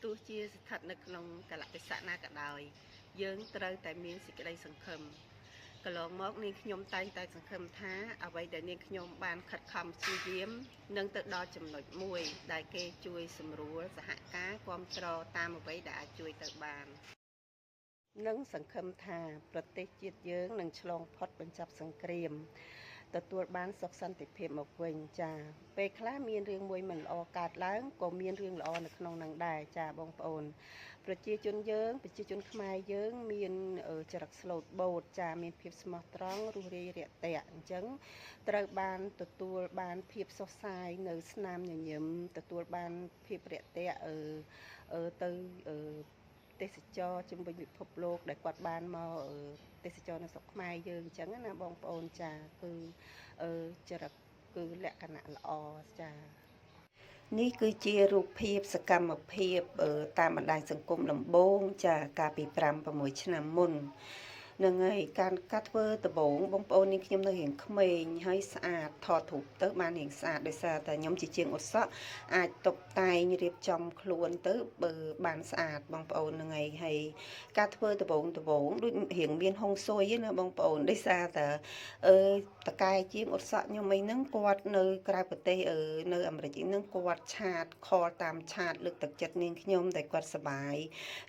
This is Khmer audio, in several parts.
ទោះជាស្ថិតនៅក្នុងកលៈទេសៈណាក៏ដោយយើងត្រូវតែមានសេចក្តីសង្ឃឹមកន្លងមកនាងខ្ញុំតែងតែសង្ឃឹមថាអ្វីដែលនាងខ្ញុំបានខិតខំព្យាយាមនឹងទៅដល់ចំណុចមួយដែលគេជួយសម្រួលសហការគ្រប់គ្រងតាមអ្វីដែលអាចជួយទៅបាននិងសង្ឃឹមថាប្រទេសជាតិយើងនឹងឆ្លងផុតបញ្ចប់សង្គ្រាមទទួលបានសុខសន្តិភាពមកវិញចាពេលខ្លះមានរឿងមួយមិនល្អកើតឡើងក៏មានរឿងល្អនៅក្នុងនឹងដែរចាបងប្អូនប្រជាជនខ្មែរយើងមានចរិតស្លូតបូតចាមានភាពស្មោះត្រង់រួសរាយរាក់ទាក់អញ្ចឹងត្រូវបានទទួលបានភាពសុខសាយនៅស្នាមញញឹមទទួលបានភាពរាក់ទាក់ទៅទេសចរជំវិញពិភពលោកដែលគាត់បានមកទេសចរនៅស្រុកខ្មែរយើងអញ្ចឹងណាបងប្អូនចាគឺចរិតគឺលក្ខណៈល្អចានេះគឺជារូបភាពសកម្មភាពតាមបណ្ដាញសង្គមដំបូងចាកាលពី5-6ឆ្នាំមុននឹងហើយការកាត់ធ្វើដំបងបងប្អូននាងខ្ញុំនៅរៀងក្មេងហើយស្អាតថតរូបទៅបានរៀងស្អាតដោយសារតែខ្ញុំជាជាងឧស្សាហ៍អាចតុបតែងរៀបចំខ្លួនទៅបើបានស្អាតបងប្អូននឹងហើយការធ្វើដំបងដូចរៀងមានហុងស៊ុយណាបងប្អូនដោយសារតែតកែជាងឧស្សាហ៍ខ្ញុំអីហ្នឹងគាត់នៅក្រៅប្រទេសនៅអាមេរិកហ្នឹងគាត់ឆាតខលតាមឆាតលើកទឹកចិត្តនាងខ្ញុំតែគាត់សប្បាយ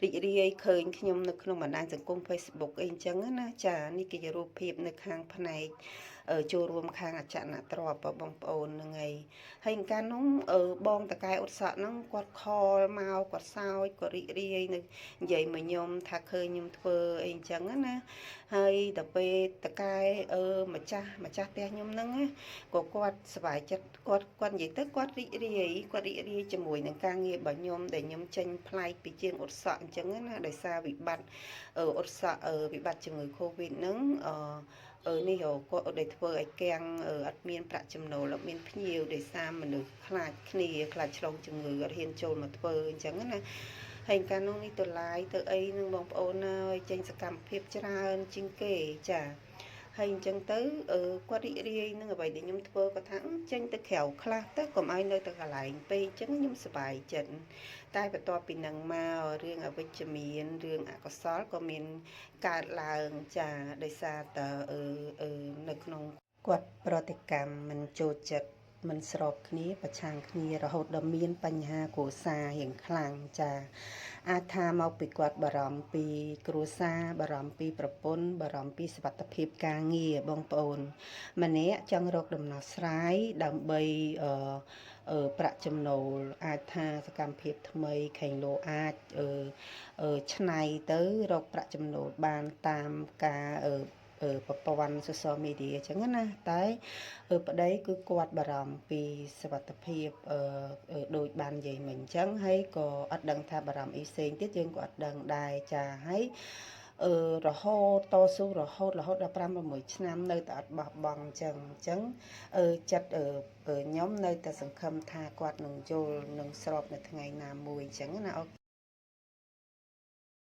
រីករាយឃើញខ្ញុំនៅក្នុងបណ្ដាញសង្គម Facebook អីអញ្ចឹងណាចានេះគេជារូបភាពនៅខាងផ្នែកចូលរួមខាងអចលនទ្រព្យបងប្អូនហ្នឹងហើយកាលនោះបងតកែឧស្សាហ៍ហ្នឹងគាត់ខលមកគាត់សើចគាត់រីករាយនៅនិយាយមកខ្ញុំថាឃើញខ្ញុំធ្វើអីអញ្ចឹងណាហើយដល់ពេលតកែម្ចាស់ផ្ទះខ្ញុំហ្នឹងក៏គាត់សប្បាយចិត្តគាត់និយាយទៅគាត់រីករាយជាមួយនឹងការងាររបស់ខ្ញុំដែលខ្ញុំចេញផ្លាយពីជាងឧស្សាហ៍អញ្ចឹងណាដោយសារវិបត្តិឧស្សាហ៍វិបត្តិជំងឺ Covid ហ្នឹងនេះគាត់ដែលធ្វើឲ្យកាំងអត់មានប្រាក់ចំណូលអត់មានភ្ញៀវដោយសារមនុស្សខ្លាចគ្នាខ្លាចឆ្លងជំងឺអត់ហ៊ានចូលមកធ្វើអញ្ចឹងណាហើយកាលនោះនេះទៅឡាយទៅអីនឹងបងប្អូនហើយចេញសកម្មភាពច្រើនជាងគេចាហើយអញ្ចឹងទៅគាត់រីករាយនឹងអ្វីដែលខ្ញុំធ្វើគាត់ថាចេញទៅក្រៅខ្លះទៅកុំឲ្យនៅតែកន្លែងពេកអញ្ចឹងខ្ញុំសប្បាយចិត្តតែបន្ទាប់ពីនឹងមករឿងអវិជ្ជមានរឿងអកុសលក៏មានកើតឡើងចាដោយសារតនៅក្នុងគាត់ប្រតិកម្មមិនចូលចិត្តមិនស្របគ្នាប្រឆាំងគ្នារហូតដល់មានបញ្ហាគ្រួសាររៀងខ្លាំងចាអាចថាមកពីគាត់បារម្ភពីគ្រួសារបារម្ភពីប្រពន្ធបារម្ភពីសុវត្ថិភាពការងារបងប្អូនម្នាក់ចង់រកដំណោះស្រាយដើម្បីប្រាក់ចំណូលអាចថាសកម្មភាពថ្មីខេងលោអាចឆ្នៃទៅរកប្រាក់ចំណូលបានតាមការប្រព័ន្ធ social media អញ្ចឹងណាតែប្តីគឺគាត់បារម្ភពីសុវត្ថិភាពដូចបាននិយាយមិញអញ្ចឹងហើយក៏អត់ដឹងថាបារម្ភអីផ្សេងទៀតយើងក៏អត់ដឹងដែរចាហើយរហូតតស៊ូរហូតដល់5-6ឆ្នាំនៅតែអត់បោះបង់អញ្ចឹងចិត្តខ្ញុំនៅតែសង្ឃឹមថាគាត់នឹងយល់នឹងស្របនៅថ្ងៃណាមួយអញ្ចឹងណាអូ